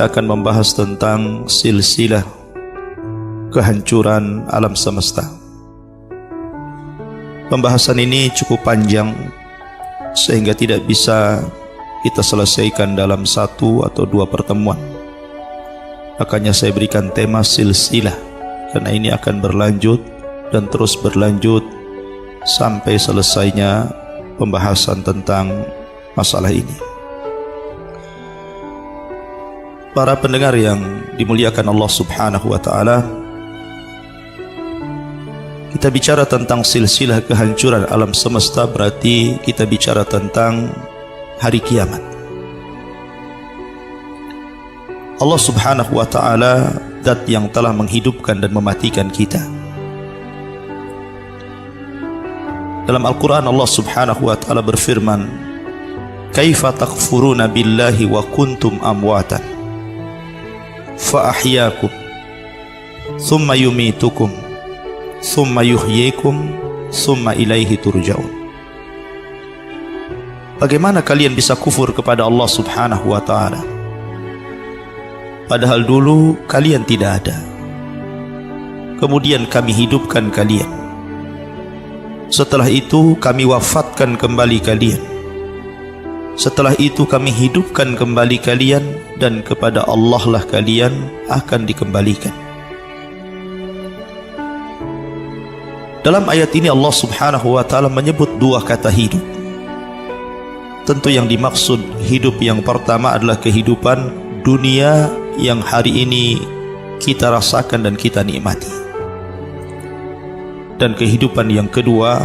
kita akan membahas tentang silsilah kehancuran alam semesta. Pembahasan ini cukup panjang sehingga tidak bisa kita selesaikan dalam 1 atau 2 pertemuan. Makanya saya berikan tema silsilah, karena ini akan berlanjut dan terus berlanjut sampai selesainya pembahasan tentang masalah ini. Para pendengar yang dimuliakan Allah Subhanahu wa ta'ala, kita bicara tentang silsilah kehancuran alam semesta, berarti kita bicara tentang hari kiamat. Allah Subhanahu wa ta'ala zat yang telah menghidupkan dan mematikan kita. Dalam Al-Quran Allah Subhanahu wa ta'ala berfirman, "Kaifa takfuruna billahi wa kuntum amwatan fa ahyakum thumma yumitukum thumma yuhyikum thumma ilaihi turja'un." Bagaimana kalian bisa kufur kepada Allah Subhanahu wa ta'ala padahal dulu kalian tidak ada, kemudian kami hidupkan kalian, setelah itu kami wafatkan kembali kalian, setelah itu kami hidupkan kembali kalian, dan kepada Allah lah kalian akan dikembalikan. Dalam ayat ini Allah Subhanahu wa ta'ala menyebut 2 kata hidup. Tentu yang dimaksud hidup yang pertama adalah kehidupan dunia yang hari ini kita rasakan dan kita nikmati. Dan kehidupan yang kedua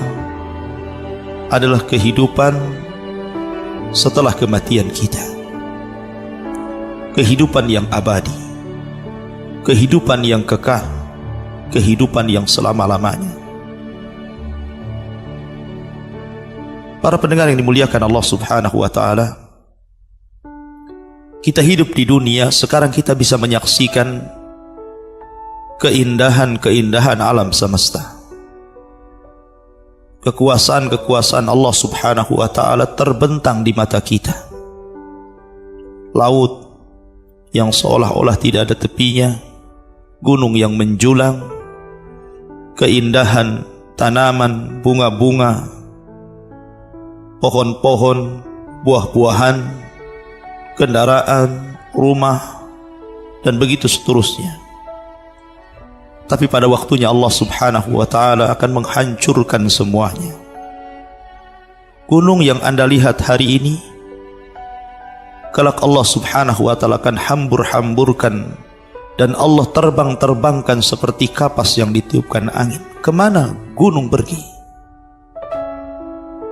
adalah kehidupan setelah kematian kita. Kehidupan yang abadi, kehidupan yang kekal, kehidupan yang selama-lamanya. Para pendengar yang dimuliakan Allah Subhanahu wa ta'ala, kita hidup di dunia, sekarang kita bisa menyaksikan keindahan-keindahan alam semesta. Kekuasaan-kekuasaan Allah Subhanahu wa ta'ala terbentang di mata kita. Laut yang seolah-olah tidak ada tepinya, gunung yang menjulang, keindahan tanaman, bunga-bunga, pohon-pohon, buah-buahan, kendaraan, rumah, dan begitu seterusnya. Tapi pada waktunya Allah Subhanahu wa ta'ala akan menghancurkan semuanya. Gunung yang Anda lihat hari ini, kelak Allah Subhanahu wa ta'ala akan hambur-hamburkan, dan Allah terbang-terbangkan seperti kapas yang ditiupkan angin. Kemana gunung pergi?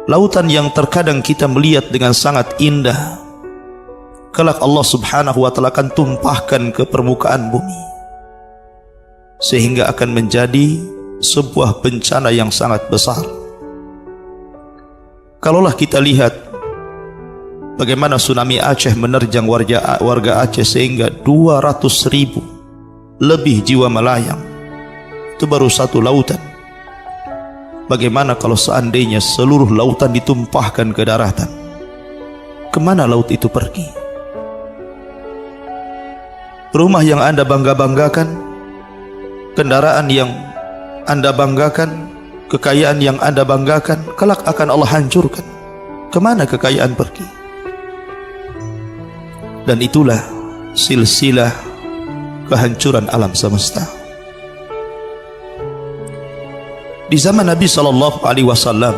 Lautan yang terkadang kita melihat dengan sangat indah, kelak Allah Subhanahu wa ta'ala akan tumpahkan ke permukaan bumi, sehingga akan menjadi sebuah bencana yang sangat besar. Kalaulah kita lihat bagaimana tsunami Aceh menerjang warga Aceh sehingga 200.000 lebih jiwa melayang, itu baru satu lautan. Bagaimana kalau seandainya seluruh lautan ditumpahkan ke daratan? Kemana laut itu pergi? Rumah yang Anda bangga-banggakan, kendaraan yang Anda banggakan, kekayaan yang Anda banggakan, kelak akan Allah hancurkan. Kemana kekayaan pergi? Dan itulah silsilah kehancuran alam semesta. Di zaman Nabi SAW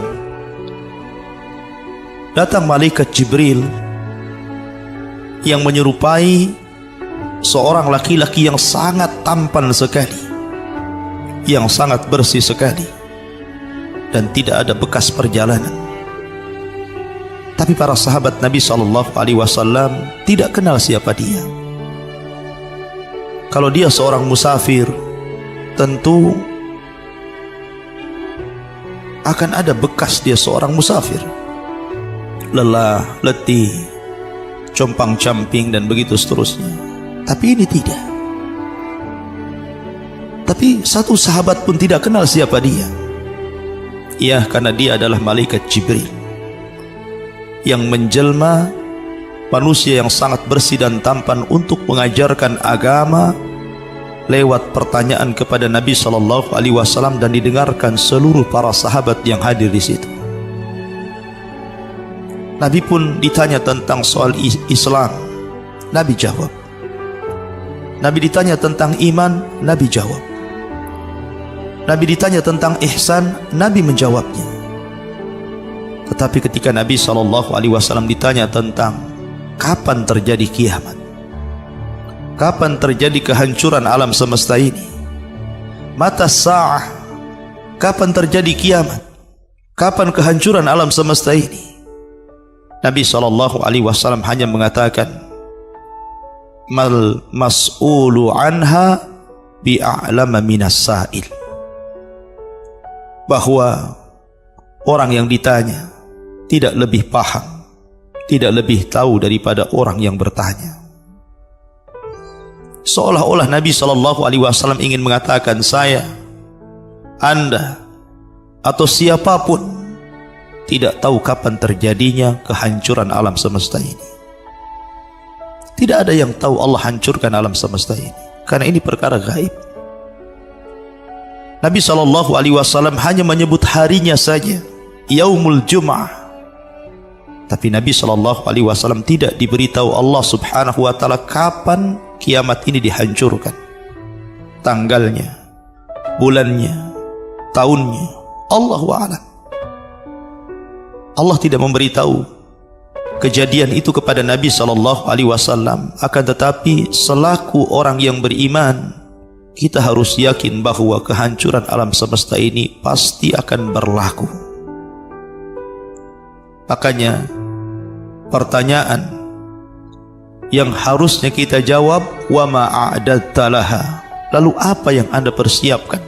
datang malaikat Jibril yang menyerupai seorang laki-laki yang sangat tampan sekali, yang sangat bersih sekali, dan tidak ada bekas perjalanan. Tapi para sahabat Nabi SAW tidak kenal siapa dia. Kalau dia seorang musafir, tentu akan ada bekas dia seorang musafir, lelah, letih, compang-camping, dan begitu seterusnya. Tapi ini tidak. Tapi satu sahabat pun tidak kenal siapa dia. Ya, karena dia adalah malaikat Jibril yang menjelma manusia yang sangat bersih dan tampan untuk mengajarkan agama lewat pertanyaan kepada Nabi SAW dan didengarkan seluruh para sahabat yang hadir di situ. Nabi pun ditanya tentang soal Islam, Nabi jawab. Nabi ditanya tentang iman, Nabi jawab. Nabi ditanya tentang ihsan, Nabi menjawabnya. Tetapi ketika Nabi SAW ditanya tentang kapan terjadi kiamat, kapan terjadi kehancuran alam semesta ini, mata sa'ah, kapan terjadi kiamat, kapan kehancuran alam semesta ini, Nabi SAW hanya mengatakan, mal mas'ulu anha bi'a'lama minas sa'il, bahwa orang yang ditanya tidak lebih paham, tidak lebih tahu daripada orang yang bertanya. Seolah-olah Nabi SAW ingin mengatakan, saya, Anda, atau siapapun tidak tahu kapan terjadinya kehancuran alam semesta ini. Tidak ada yang tahu Allah hancurkan alam semesta ini, karena ini perkara gaib. Nabi SAW hanya menyebut harinya saja, Yaumul Jum'ah. Tapi Nabi SAW tidak diberitahu Allah Subhanahu wa ta'ala kapan kiamat ini dihancurkan, tanggalnya, bulannya, tahunnya. Allahu a'lam. Allah tidak memberitahu kejadian itu kepada Nabi SAW. Akan tetapi selaku orang yang beriman, kita harus yakin bahwa kehancuran alam semesta ini pasti akan berlaku. Makanya pertanyaan yang harusnya kita jawab, wa ma a'dadta laha, lalu apa yang Anda persiapkan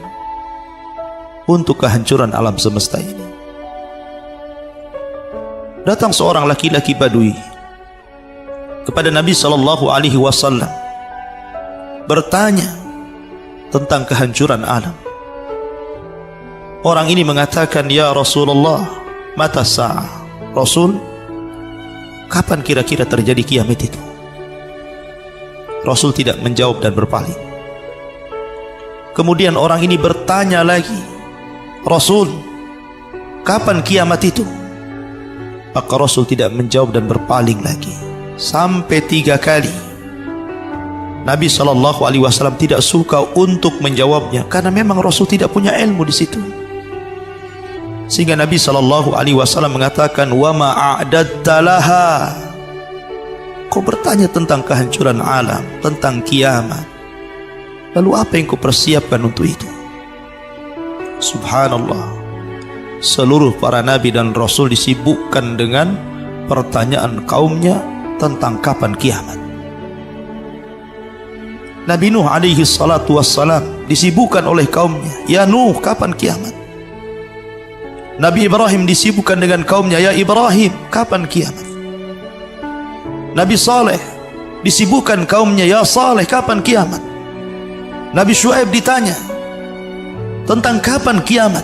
untuk kehancuran alam semesta ini? Datang seorang laki-laki Badui kepada Nabi SAW bertanya tentang kehancuran alam. Orang ini mengatakan, ya Rasulullah, mata sa'ah. Rasul, kapan kira-kira terjadi kiamat itu? Rasul tidak menjawab dan berpaling. Kemudian orang ini bertanya lagi, Rasul, kapan kiamat itu? Maka Rasul tidak menjawab dan berpaling lagi. Sampai 3 kali. Nabi SAW tidak suka untuk menjawabnya, karena memang Rasul tidak punya ilmu di situ. Sehingga Nabi SAW mengatakan, wa ma a'dadta laha. Kau bertanya tentang kehancuran alam, tentang kiamat, lalu apa yang kau persiapkan untuk itu? Subhanallah, seluruh para nabi dan rasul disibukkan dengan pertanyaan kaumnya tentang kapan kiamat. Nabi Nuh alaihi salatu wassalam disibukkan oleh kaumnya, ya Nuh, kapan kiamat? Nabi Ibrahim disibukkan dengan kaumnya, ya Ibrahim, kapan kiamat? Nabi Saleh disibukkan kaumnya, ya Saleh, kapan kiamat? Nabi Syuaib ditanya tentang kapan kiamat.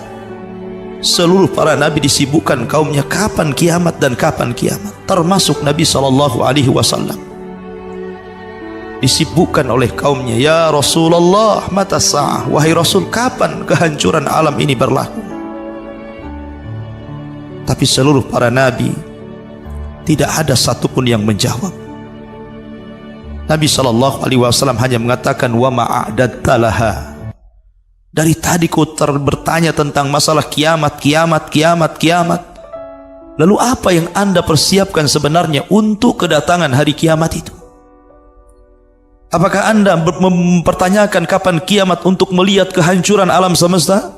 Seluruh para nabi disibukkan kaumnya kapan kiamat dan kapan kiamat. Termasuk Nabi SAW disibukkan oleh kaumnya, ya Rasulullah, mata sa'ah. Wahai Rasul, kapan kehancuran alam ini berlaku? Tapi seluruh para nabi tidak ada satupun yang menjawab. Nabi SAW hanya mengatakan, wa ma'a'dadta laha. Dari tadi kau bertanya tentang masalah kiamat. Lalu apa yang Anda persiapkan sebenarnya untuk kedatangan hari kiamat itu? Apakah Anda mempertanyakan kapan kiamat untuk melihat kehancuran alam semesta?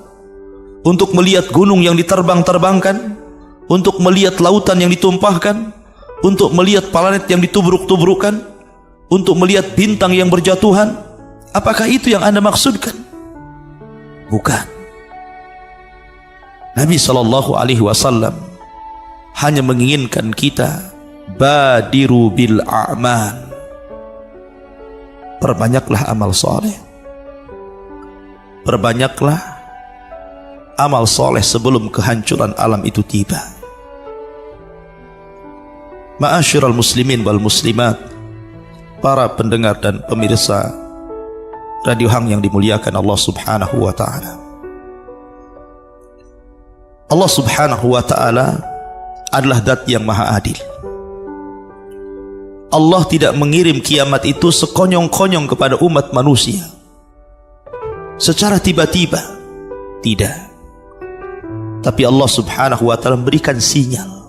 Untuk melihat gunung yang diterbang-terbangkan? Untuk melihat lautan yang ditumpahkan? Untuk melihat planet yang ditubruk-tubrukan? Untuk melihat bintang yang berjatuhan? Apakah itu yang Anda maksudkan? Bukan. Nabi SAW hanya menginginkan kita badiru bil a'mal, perbanyaklah amal soleh, perbanyaklah amal soleh sebelum kehancuran alam itu tiba. Ma'asyiral muslimin wal muslimat, para pendengar dan pemirsa Radio Hang yang dimuliakan Allah Subhanahu wa taala. Allah Subhanahu wa taala adalah zat yang maha adil. Allah tidak mengirim kiamat itu sekonyong-konyong kepada umat manusia secara tiba-tiba, tidak. Tapi Allah Subhanahu wa taala memberikan sinyal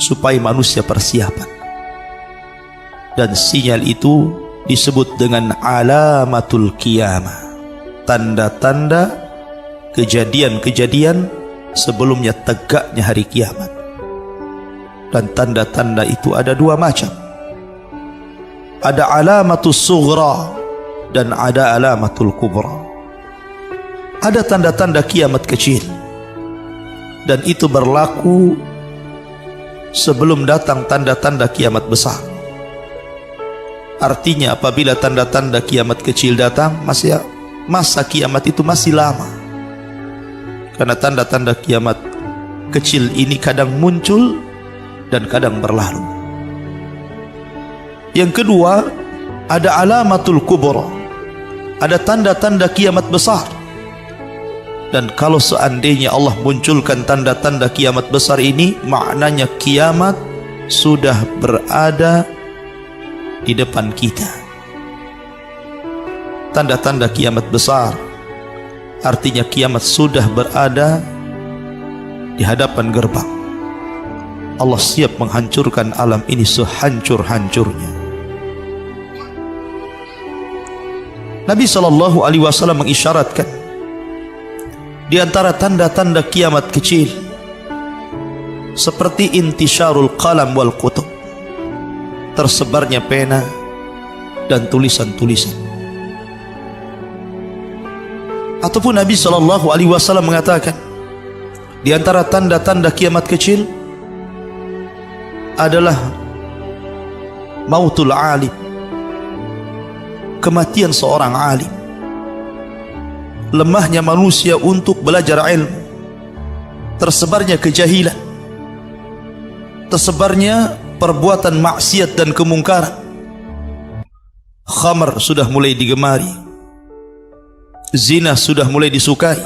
supaya manusia persiapan. Dan sinyal itu disebut dengan alamatul qiyamah, tanda-tanda kejadian-kejadian sebelumnya tegaknya hari kiamat. Dan tanda-tanda itu ada dua macam. Ada alamatul sughra dan ada alamatul kubra. Ada tanda-tanda kiamat kecil, dan itu berlaku sebelum datang tanda-tanda kiamat besar. Artinya apabila tanda-tanda kiamat kecil datang, masa kiamat itu masih lama. Karena tanda-tanda kiamat kecil ini kadang muncul dan kadang berlalu. Yang kedua, ada alamatul kubra, ada tanda-tanda kiamat besar. Dan kalau seandainya Allah munculkan tanda-tanda kiamat besar ini, maknanya kiamat sudah berada di depan kita. Tanda-tanda kiamat besar artinya kiamat sudah berada di hadapan gerbang. Allah siap menghancurkan alam ini sehancur-hancurnya. Nabi SAW mengisyaratkan di antara tanda-tanda kiamat kecil seperti intisyarul qalam wal kutub, tersebarnya pena dan tulisan-tulisan. Ataupun Nabi SAW mengatakan di antara tanda-tanda kiamat kecil adalah mautul alim, kematian seorang alim. Lemahnya manusia untuk belajar ilmu, tersebarnya kejahilan, tersebarnya perbuatan maksiat dan kemungkaran. Khamar sudah mulai digemari, zina sudah mulai disukai,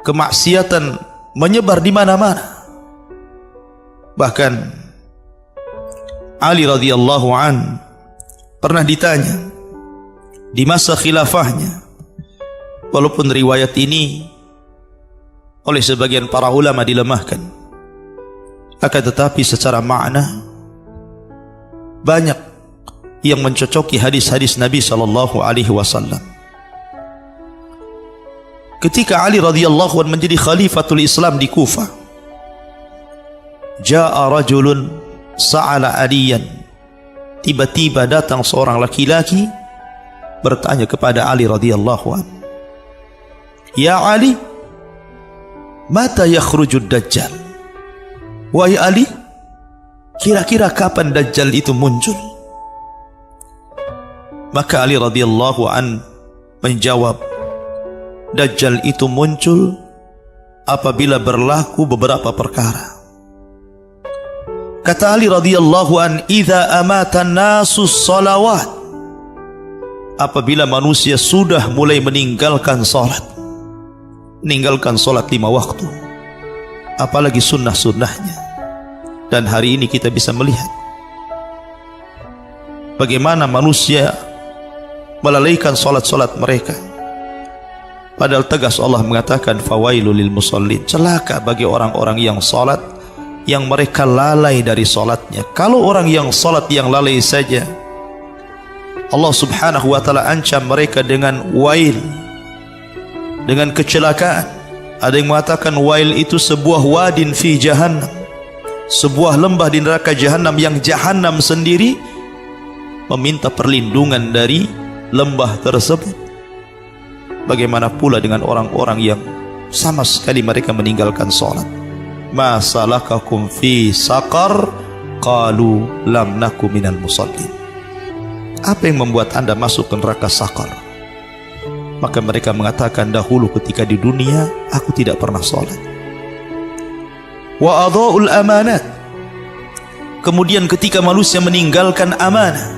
kemaksiatan menyebar di mana-mana. Bahkan Ali radhiyallahu an pernah ditanya di masa khilafahnya, walaupun riwayat ini oleh sebagian para ulama dilemahkan, akan tetapi secara makna banyak yang mencocoki hadis-hadis Nabi SAW. Ketika Ali radhiyallahu anhu menjadi khalifatul Islam di Kufah, jaa rajulun sa'ala Aliyan, tiba-tiba datang seorang laki-laki bertanya kepada Ali radhiyallahu anhu, "Ya Ali, mata yakhrujud dajjal?" Wahai Ali, kira-kira kapan Dajjal itu muncul? Maka Ali radhiyallahu an menjawab, Dajjal itu muncul apabila berlaku beberapa perkara. Kata Ali radhiyallahu an, idza amata an-nasu shalawat, apabila manusia sudah mulai meninggalkan salat, meninggalkan salat 5 waktu, apalagi sunnah-sunnahnya. Dan hari ini kita bisa melihat bagaimana manusia melalaikan salat-salat mereka. Padahal tegas Allah mengatakan fawailul lil musallin, celaka bagi orang-orang yang salat yang mereka lalai dari salatnya. Kalau orang yang salat yang lalai saja, Allah Subhanahu wa taala ancam mereka dengan wail, dengan kecelakaan. Ada yang mengatakan wail itu sebuah wadin fi jahannam, sebuah lembah di neraka jahanam yang jahanam sendiri meminta perlindungan dari lembah tersebut. Bagaimana pula dengan orang-orang yang sama sekali mereka meninggalkan salat? Ma salakakum fi saqar? Qalu lam naku minal musallin. Apa yang membuat Anda masuk ke neraka Saqar? Maka mereka mengatakan, dahulu ketika di dunia aku tidak pernah salat. Wa adha'ul amanat, Kemudian ketika manusia meninggalkan amanah,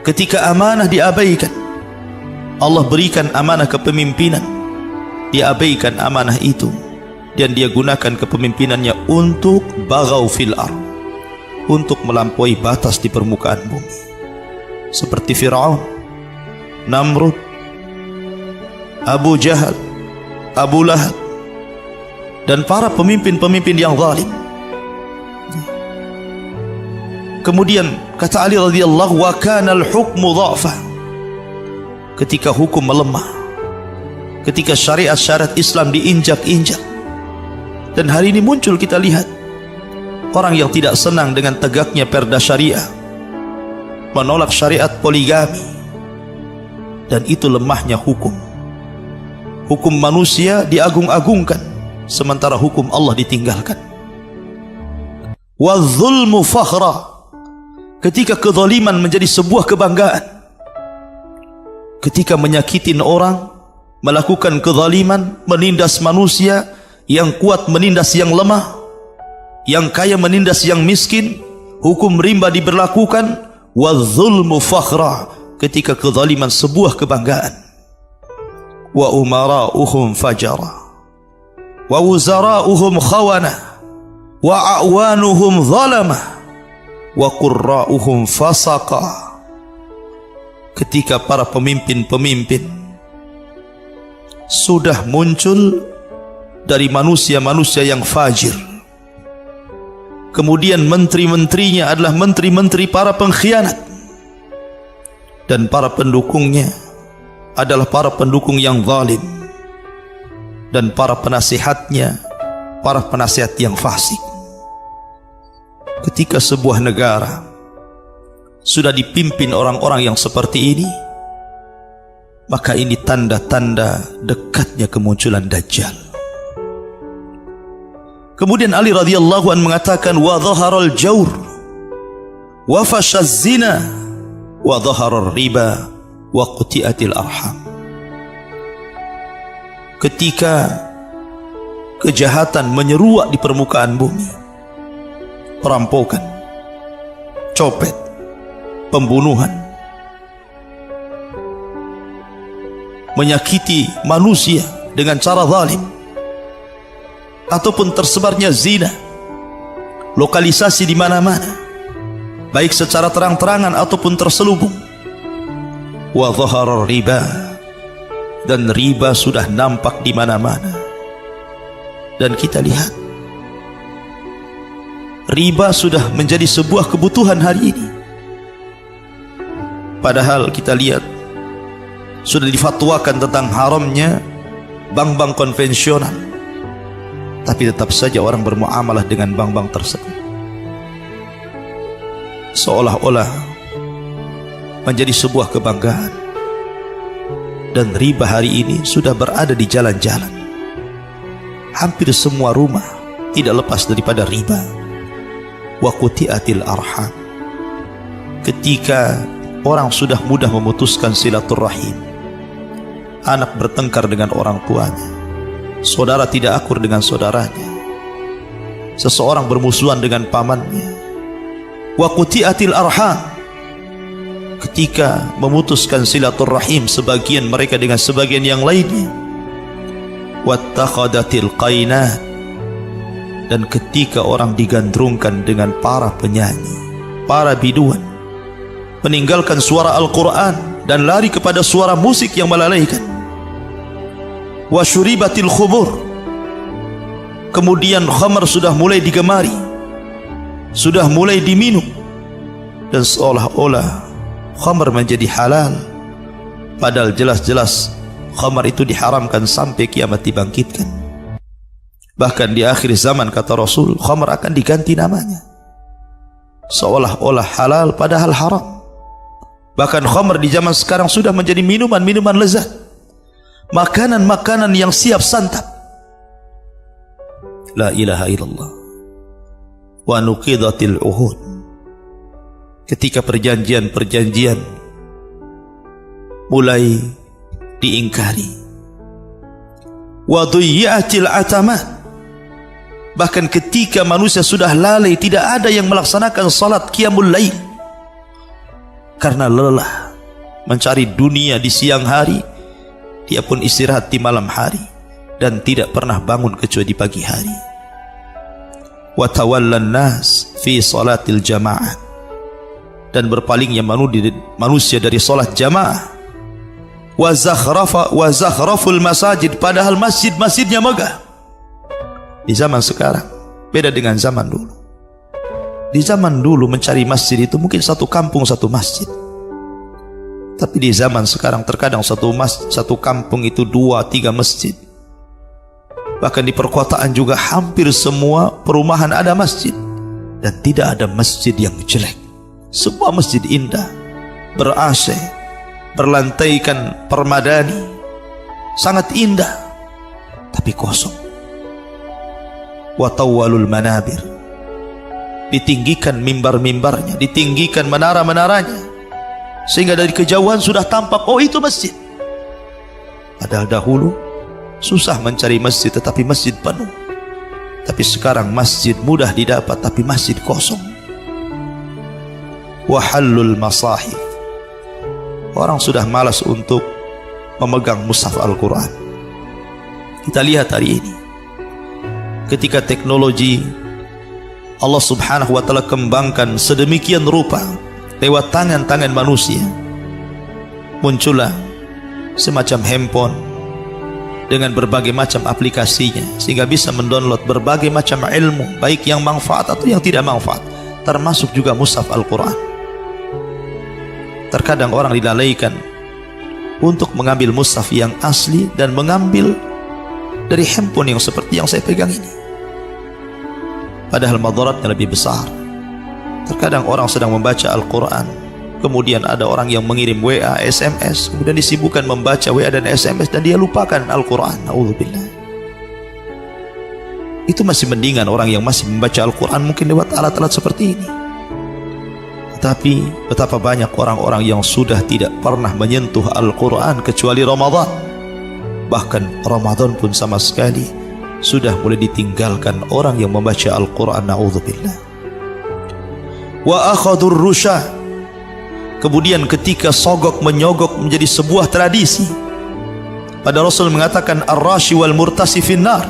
ketika amanah diabaikan, Allah berikan amanah kepemimpinan, diabaikan amanah itu, dan dia gunakan kepemimpinannya untuk baghaw fil ardh, untuk melampaui batas di permukaan bumi, seperti Fir'aun, Namrud, Abu Jahal, Abu Lahab, dan para pemimpin-pemimpin yang zalim. Kemudian kata Ali radhiyallahu, wa kana al-hukmu dha'fa, ketika hukum melemah, ketika syariat-syariat Islam diinjak-injak. Dan hari ini muncul, kita lihat orang yang tidak senang dengan tegaknya perda syariah, menolak syariat poligami, dan itu lemahnya hukum. Hukum manusia diagung-agungkan, sementara hukum Allah ditinggalkan. Wa dzulmu fakhra, ketika kezaliman menjadi sebuah kebanggaan, ketika menyakitin orang, melakukan kezaliman, menindas manusia, yang kuat menindas yang lemah, yang kaya menindas yang miskin, hukum rimba diberlakukan. Wa dzulmu fakhra, ketika kezaliman sebuah kebanggaan. Wa umara'uhum fajara, wa wuzara'uhum khawana, wa a'wanuhum zalama, wa qurra'uhum fasaqa, ketika para pemimpin-pemimpin sudah muncul dari manusia-manusia yang fajir, kemudian menteri-menterinya adalah menteri-menteri para pengkhianat, dan para pendukungnya adalah para pendukung yang zalim, dan para penasihatnya para penasihat yang fasik. Ketika sebuah negara sudah dipimpin orang-orang yang seperti ini, maka ini tanda-tanda dekatnya kemunculan Dajjal. Kemudian Ali radhiyallahu anhu mengatakan, wa dhaharal jawr wa fashaz zina wa dhaharar riba wa quti'atil arham. Ketika kejahatan menyeruak di permukaan bumi, perampokan, copet, pembunuhan, menyakiti manusia dengan cara zalim, ataupun tersebarnya zina, lokalisasi di mana-mana, baik secara terang-terangan ataupun terselubung. Wa dhaharar riba, dan riba sudah nampak di mana-mana. Dan kita lihat, riba sudah menjadi sebuah kebutuhan hari ini. Padahal kita lihat, sudah difatwakan tentang haramnya bank-bank konvensional, tapi tetap saja orang bermuamalah dengan bank-bank tersebut, seolah-olah menjadi sebuah kebanggaan. Dan riba hari ini sudah berada di jalan-jalan. Hampir semua rumah tidak lepas daripada riba. Wa quti'atil arham, ketika orang sudah mudah memutuskan silaturahim, anak bertengkar dengan orang tuanya, saudara tidak akur dengan saudaranya, seseorang bermusuhan dengan pamannya. Wa quti'atil arham, ketika memutuskan silaturahim sebagian mereka dengan sebagian yang lainnya. Wattakhadatil qainat, dan ketika orang digandrungkan dengan para penyanyi, para biduan, meninggalkan suara Al-Quran dan lari kepada suara musik yang melalaikan. Wa syuribatil khumur, kemudian khamar sudah mulai digemari, sudah mulai diminum, dan seolah-olah khamar menjadi halal, padahal jelas-jelas khamar itu diharamkan sampai kiamat dibangkitkan. Bahkan di akhir zaman, kata Rasul, khamar akan diganti namanya, seolah-olah halal padahal haram. Bahkan khamar di zaman sekarang sudah menjadi minuman-minuman lezat, makanan-makanan yang siap santap. La ilaha illallah. Wa nuqidatil uhud, ketika perjanjian-perjanjian mulai diingkari. Wa dhuyyatil atamat, Bahkan ketika manusia sudah lalai, tidak ada yang melaksanakan salat qiyamul lail karena lelah mencari dunia di siang hari. Dia pun istirahat di malam hari dan tidak pernah bangun kecuali di pagi hari. Wa tawallan nas fi salatil jamaah, dan berpalingnya manusia dari salat jamaah. Wa zakhraful masajid, padahal masjid-masjidnya megah. Di zaman sekarang beda dengan zaman dulu. Di zaman dulu mencari masjid itu mungkin satu kampung satu masjid. Tapi di zaman sekarang terkadang satu kampung itu 2-3 masjid. Bahkan di perkotaan juga hampir semua perumahan ada masjid. Dan tidak ada masjid yang jelek. Semua masjid indah, ber-AC, berlantaikan permadani, sangat indah, tapi kosong. Wa tawwalul manabir, ditinggikan mimbar-mimbarnya, ditinggikan menara-menaranya, sehingga dari kejauhan sudah tampak, oh itu masjid. Padahal dahulu susah mencari masjid, tetapi masjid penuh. Tapi sekarang masjid mudah didapat, tapi masjid kosong. Wahallul masahif, orang sudah malas untuk memegang mushaf Al-Quran. Kita lihat hari ini, ketika teknologi Allah subhanahu wa ta'ala kembangkan sedemikian rupa lewat tangan-tangan manusia, muncullah semacam handphone dengan berbagai macam aplikasinya, sehingga bisa mendownload berbagai macam ilmu, baik yang manfaat atau yang tidak manfaat, termasuk juga mushaf Al-Quran. Terkadang orang dilalaikan untuk mengambil mushaf yang asli dan mengambil dari handphone yang seperti yang saya pegang ini, padahal madaratnya lebih besar. Terkadang orang sedang membaca Al-Quran, kemudian ada orang yang mengirim WA, SMS, kemudian disibukkan membaca WA dan SMS, dan dia lupakan Al-Quran. Na'udzubillah. Itu masih mendingan orang yang masih membaca Al-Quran mungkin lewat alat-alat seperti ini. Tetapi betapa banyak orang-orang yang sudah tidak pernah menyentuh Al-Quran kecuali Ramadan. Bahkan Ramadan pun sama sekali sudah mulai ditinggalkan orang yang membaca Al-Quran. Na'udzubillah. Wa akhadur rusya, kemudian ketika sogok menyogok menjadi sebuah tradisi. Pada Rasul mengatakan ar-rashi wal murtasi finnar,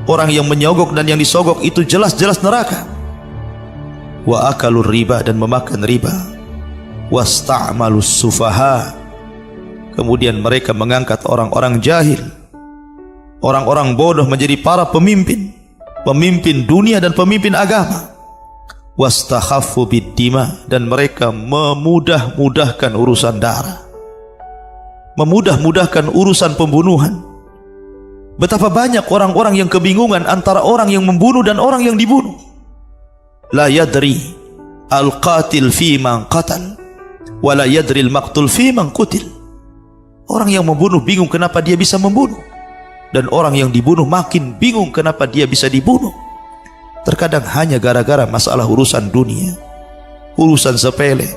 orang yang menyogok dan yang disogok itu jelas-jelas neraka. Wa akalur riba, dan memakan riba. Wasta'malus sufaha, kemudian mereka mengangkat orang-orang jahil, orang-orang bodoh menjadi para pemimpin, pemimpin dunia dan pemimpin agama. Wastakhaffu biddima, dan mereka memudah-mudahkan urusan darah, memudah-mudahkan urusan pembunuhan. Betapa banyak orang-orang yang kebingungan antara orang yang membunuh dan orang yang dibunuh. La yadri al-qatil fi man qatal, wa la yadri al-maqtul fi man qutil. Orang yang membunuh bingung kenapa dia bisa membunuh, dan orang yang dibunuh makin bingung kenapa dia bisa dibunuh. Terkadang hanya gara-gara masalah urusan dunia, urusan sepele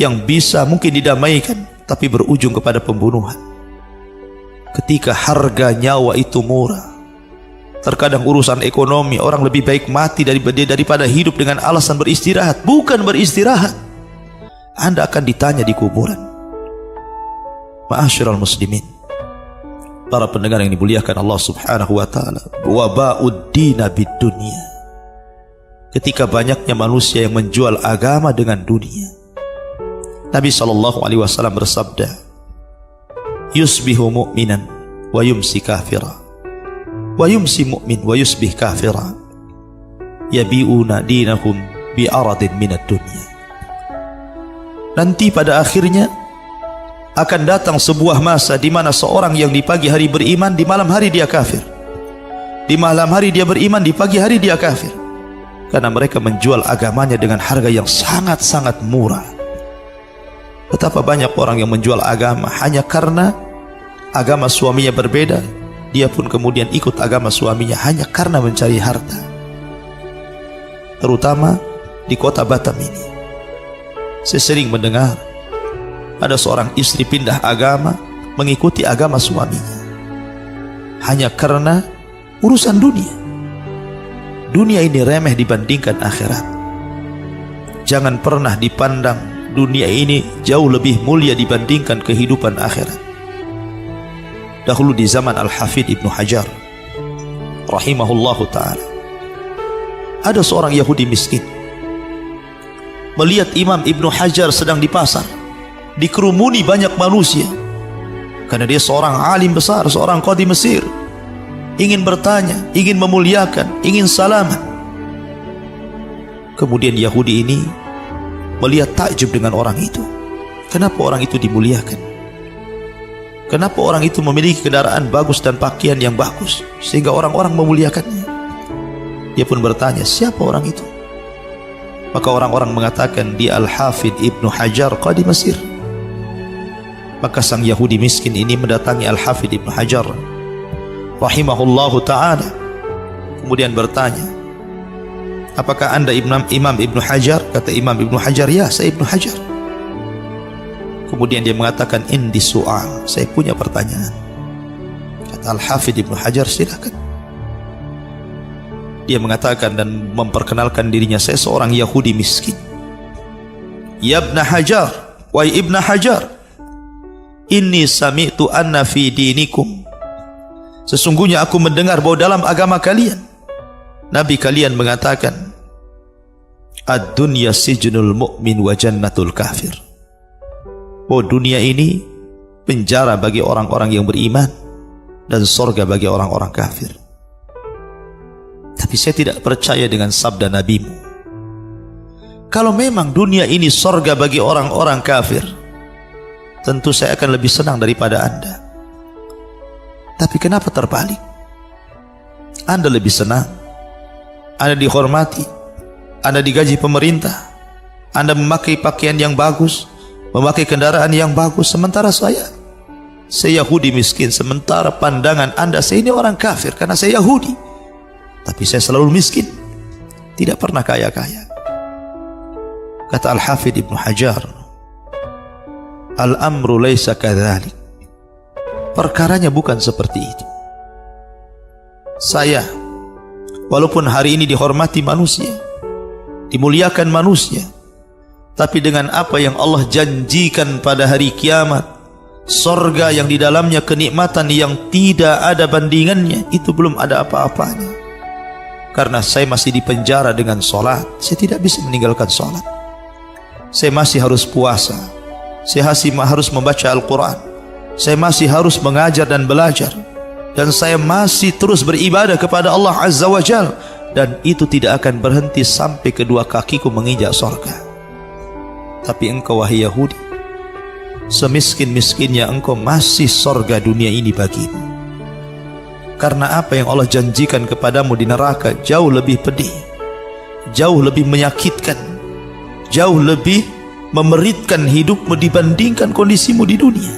yang bisa mungkin didamaikan, tapi berujung kepada pembunuhan. Ketika harga nyawa itu murah, terkadang urusan ekonomi, orang lebih baik mati daripada hidup dengan alasan beristirahat. Bukan beristirahat, Anda akan ditanya di kuburan. Ma'asyiral muslimin, para pendengar yang dimuliakan Allah subhanahu wa ta'ala, waba'uddina bid dunya, ketika banyaknya manusia yang menjual agama dengan dunia. Nabi SAW bersabda, yusbihu mu'minan wa yumsi kafira, wa yumsi mu'min wa yusbih kafira, yabi'una dinahum bi'aradin minad dunya. Nanti pada akhirnya akan datang sebuah masa di mana seorang yang di pagi hari beriman, di malam hari dia kafir. Di malam hari dia beriman, di pagi hari dia kafir. Karena mereka menjual agamanya dengan harga yang sangat-sangat murah. Betapa banyak orang yang menjual agama hanya karena agama suaminya berbeda, dia pun kemudian ikut agama suaminya hanya karena mencari harta. Terutama di kota Batam ini, saya sering mendengar ada seorang istri pindah agama mengikuti agama suaminya hanya karena urusan dunia. dunia ini remeh dibandingkan akhirat. Jangan pernah dipandang dunia ini jauh lebih mulia dibandingkan kehidupan akhirat. Dahulu di zaman Al-Hafidh Ibnu Hajar rahimahullahu ta'ala, ada seorang Yahudi miskin melihat Imam Ibnu Hajar sedang di pasar, dikerumuni banyak manusia, karena dia seorang alim besar, seorang qadhi Mesir, ingin bertanya, ingin memuliakan, ingin salaman. Kemudian Yahudi ini melihat takjub dengan orang itu. Kenapa orang itu dimuliakan? Kenapa orang itu memiliki kendaraan bagus dan pakaian yang bagus sehingga orang-orang memuliakannya? Dia pun bertanya, siapa orang itu? Maka orang-orang mengatakan, dia Al-Hafidh Ibnu Hajar qadhi Mesir. Maka sang Yahudi miskin ini mendatangi Al-Hafidh Ibnu Hajar rahimahullahu ta'ala, kemudian bertanya, apakah anda Imam Ibnu Hajar? Kata Imam Ibnu Hajar, ya, saya Ibnu Hajar. Kemudian dia mengatakan, indi su'al, saya punya pertanyaan. Kata Al-Hafidh Ibnu Hajar, silakan. Dia mengatakan dan memperkenalkan dirinya, saya seorang Yahudi miskin. Ya Ibnu Hajar, wahai Ibnu Hajar, inni sami'tu anna fi dinikum, sesungguhnya aku mendengar bahwa dalam agama kalian, Nabi kalian mengatakan, ad-dunya sijnul mu'min wa jannatul kafir, bahwa dunia ini penjara bagi orang-orang yang beriman dan surga bagi orang-orang kafir. Tapi saya tidak percaya dengan sabda Nabimu. Kalau memang dunia ini surga bagi orang-orang kafir, tentu saya akan lebih senang daripada anda. Tapi kenapa terbalik? Anda lebih senang, Anda dihormati, Anda digaji pemerintah, Anda memakai pakaian yang bagus, memakai kendaraan yang bagus, sementara saya Yahudi miskin. Sementara pandangan anda, saya ini orang kafir karena saya Yahudi, tapi saya selalu miskin, tidak pernah kaya-kaya. Kata Al-Hafidh Ibnu Hajar, al-amru laysa kadzalik, perkaranya bukan seperti itu. Saya walaupun hari ini dihormati manusia, dimuliakan manusia, tapi dengan apa yang Allah janjikan pada hari kiamat, surga yang di dalamnya kenikmatan yang tidak ada bandingannya, itu belum ada apa-apanya. Karena saya masih dipenjara dengan sholat, saya tidak bisa meninggalkan sholat. Saya masih harus puasa, saya masih harus membaca Al-Quran, saya masih harus mengajar dan belajar, dan saya masih terus beribadah kepada Allah Azza wa Jal, dan itu tidak akan berhenti sampai kedua kakiku menginjak surga. Tapi engkau wahai Yahudi, semiskin-miskinnya engkau masih surga dunia ini bagimu. Karena apa yang Allah janjikan kepadamu di neraka jauh lebih pedih, jauh lebih menyakitkan, jauh lebih memeritkan hidupmu dibandingkan kondisimu di dunia.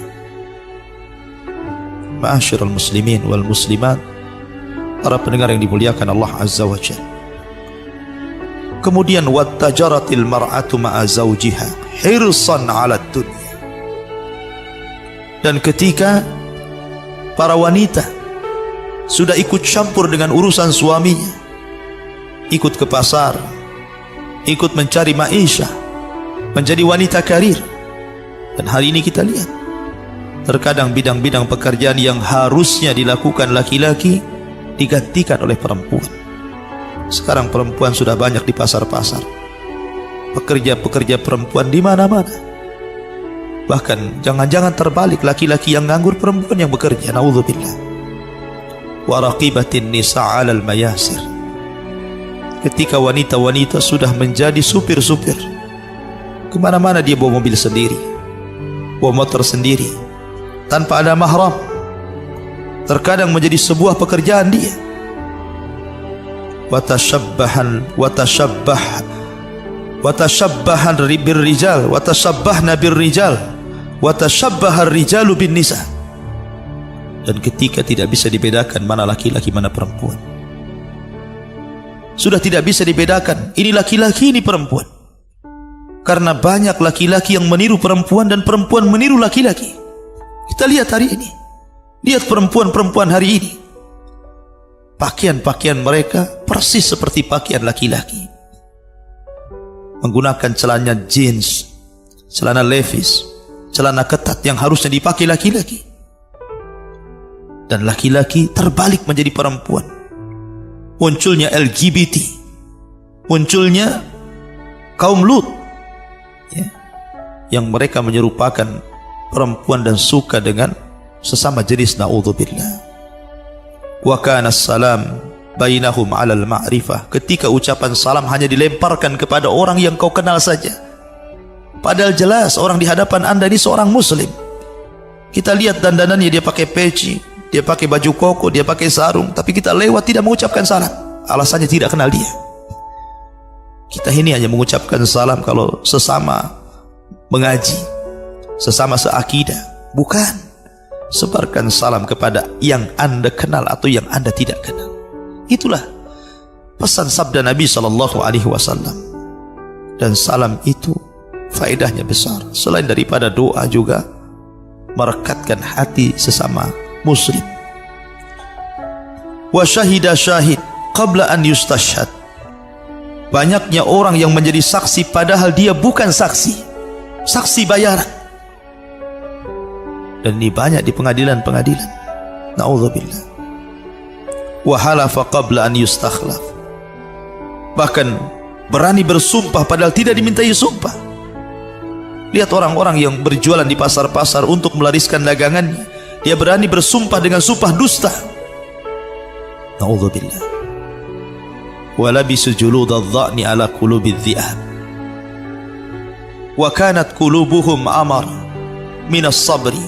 Ma'asyiral muslimin wal muslimat, para pendengar yang dimuliakan Allah Azza wa Jalla. Kemudian wattajaratil mar'atu ma'a zawjiha hirsan 'ala dunya. Dan ketika para wanita sudah ikut campur dengan urusan suaminya, ikut ke pasar, ikut mencari ma'isyah, menjadi wanita karir. Dan hari ini kita lihat, terkadang bidang-bidang pekerjaan yang harusnya dilakukan laki-laki digantikan oleh perempuan. Sekarang perempuan sudah banyak di pasar-pasar, pekerja-pekerja perempuan di mana-mana. Bahkan jangan-jangan terbalik, laki-laki yang nganggur, perempuan yang bekerja. Naudzubillah. Wa raqibatin nisa 'alal mayasir. Ketika wanita-wanita sudah menjadi supir-supir, kemana-mana dia bawa mobil sendiri, bawa motor sendiri, tanpa ada mahram. Terkadang menjadi sebuah pekerjaan dia. Watashabbahan birrijal, watashabbahna birrijal, watashabbahar rijalu bin nisa. Dan ketika tidak bisa dibedakan mana laki-laki mana perempuan, sudah tidak bisa dibedakan ini laki-laki ini perempuan, karena banyak laki-laki yang meniru perempuan dan perempuan meniru laki-laki. Kita lihat hari ini, lihat perempuan-perempuan hari ini, Pakaian-pakaian mereka persis seperti pakaian laki-laki. Menggunakan celana jeans, celana levis, celana ketat yang harusnya dipakai laki-laki. Dan laki-laki terbalik menjadi perempuan. Munculnya LGBT, munculnya kaum Lut, ya, yang mereka menyerupakan perempuan dan suka dengan sesama jenis, na'udzubillah. Wa kana salam bainahum 'alal ma'rifah. Ketika ucapan salam hanya dilemparkan kepada orang yang kau kenal saja, padahal jelas orang di hadapan Anda ini seorang muslim. Kita lihat dandanannya, dia pakai peci, dia pakai baju koko, dia pakai sarung, tapi kita lewat tidak mengucapkan salam, alasannya tidak kenal dia. Kita ini hanya mengucapkan salam kalau sesama mengaji, sesama seakidah. Bukan, sebarkan salam kepada yang Anda kenal atau yang Anda tidak kenal. Itulah pesan sabda Nabi SAW. Dan salam itu faedahnya besar. Selain daripada doa, juga merekatkan hati sesama muslim. Wa syahida syahid qabla an yustashhad. Banyaknya orang yang menjadi saksi padahal dia bukan saksi, saksi bayaran. Dan ini banyak di pengadilan-pengadilan. Na'udzubillah. Wa halafa qabla an yustakhlaf. Bahkan berani bersumpah padahal tidak dimintai sumpah. Lihat orang-orang yang berjualan di pasar-pasar untuk melariskan dagangannya, dia berani bersumpah dengan sumpah dusta. Na'udzubillah. Wa labisu juludadh dha'ni ala qulubidh dhi'ab. Wa kanat qulubuhum amar minas sabri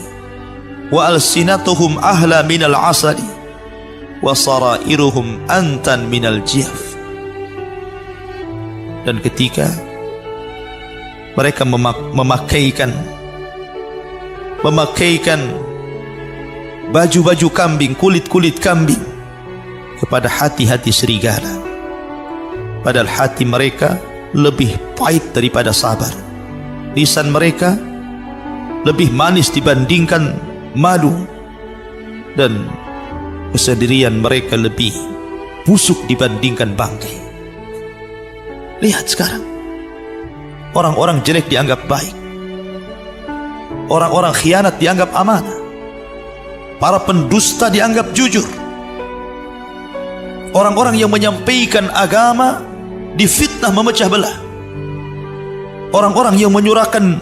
wa alsinatuhum ahla minal asali wa sarairuhum antan minal jihf. Dan ketika mereka memakaikan baju-baju kambing, kulit-kulit kambing kepada hati-hati serigala, padahal hati mereka lebih pahit daripada sabar. Lisan mereka lebih manis dibandingkan madu, dan kesendirian mereka lebih busuk dibandingkan bangkai. Lihat sekarang, orang-orang jelek dianggap baik, orang-orang khianat dianggap amanah, para pendusta dianggap jujur, orang-orang yang menyampaikan agama difitnah memecah belah, orang-orang yang menyurahkan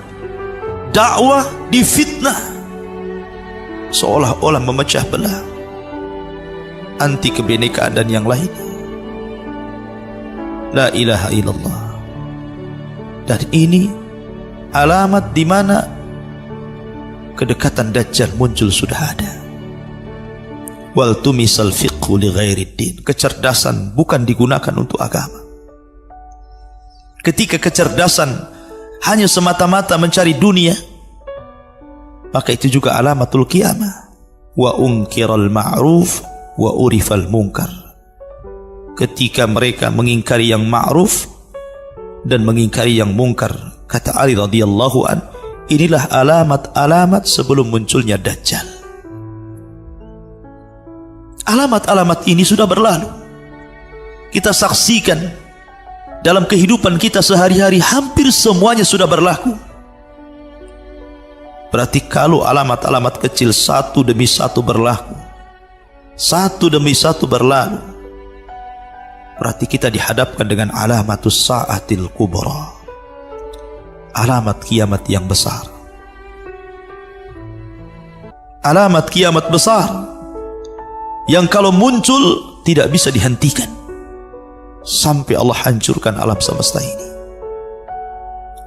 dakwah difitnah seolah-olah memecah belah, anti kebinekaan dan yang lainnya. La ilaha illallah. Dan ini alamat di mana kedekatan Dajjal muncul sudah ada. Wal tumisal fiqhu li ghairiddin. Kecerdasan bukan digunakan untuk agama. Ketika kecerdasan hanya semata-mata mencari dunia, maka itu juga alamatul qiyamah. Wa unkiral ma'ruf wa urifal munkar. Ketika mereka mengingkari yang ma'ruf dan mengingkari yang mungkar, kata Ali radhiyallahu an, inilah alamat-alamat sebelum munculnya Dajjal. Alamat-alamat ini sudah berlalu, kita saksikan dalam kehidupan kita sehari-hari, hampir semuanya sudah berlaku. Berarti kalau alamat-alamat kecil satu demi satu berlaku, satu demi satu berlalu, berarti kita dihadapkan dengan alamatus sa'atil kubra, alamat kiamat yang besar. Alamat kiamat besar yang kalau muncul tidak bisa dihentikan sampai Allah hancurkan alam semesta ini,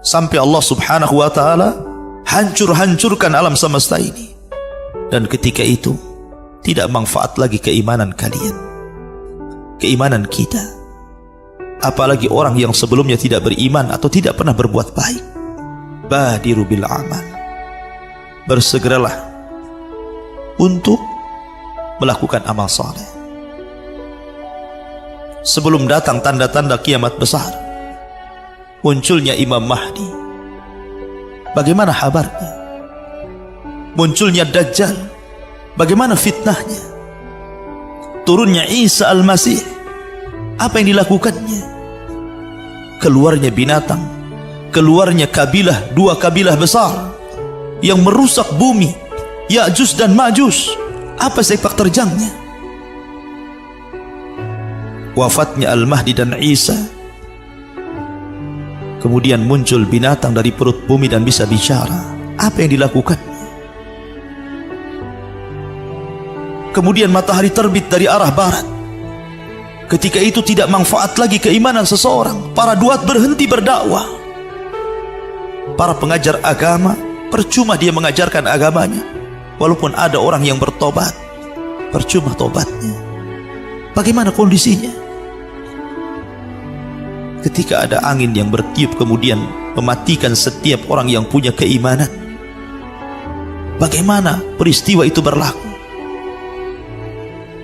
sampai Allah subhanahu wa ta'ala hancurkan alam semesta ini. Dan ketika itu tidak manfaat lagi keimanan kalian, keimanan kita, apalagi orang yang sebelumnya tidak beriman atau tidak pernah berbuat baik. Badiru bil amal, bersegeralah untuk melakukan amal saleh sebelum datang tanda-tanda kiamat besar. Munculnya Imam Mahdi, bagaimana kabarnya? Munculnya Dajjal, bagaimana fitnahnya? turunnya Isa Al-Masih, apa yang dilakukannya? Keluarnya binatang, keluarnya kabilah, dua kabilah besar yang merusak bumi, Ya'juj dan Ma'juj. Apa sepak terjangnya? Wafatnya Al-Mahdi dan Isa. Kemudian muncul binatang dari perut bumi dan bisa bicara. Apa yang dilakukannya? Kemudian matahari terbit dari arah barat. Ketika itu tidak manfaat lagi keimanan seseorang. Para duat berhenti berdakwah. Para pengajar agama percuma dia mengajarkan agamanya. Walaupun ada orang yang bertobat, percuma tobatnya. Bagaimana kondisinya? Ketika ada angin yang bertiup kemudian mematikan setiap orang yang punya keimanan, bagaimana peristiwa itu berlaku?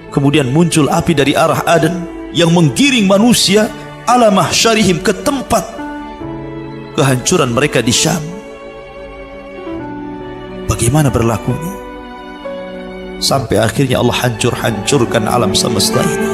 Kemudian muncul api dari arah Aden yang menggiring manusia ala mahsyarihim, ke tempat kehancuran mereka di Syam. Bagaimana berlakunya? Sampai akhirnya Allah hancurkan alam semesta ini.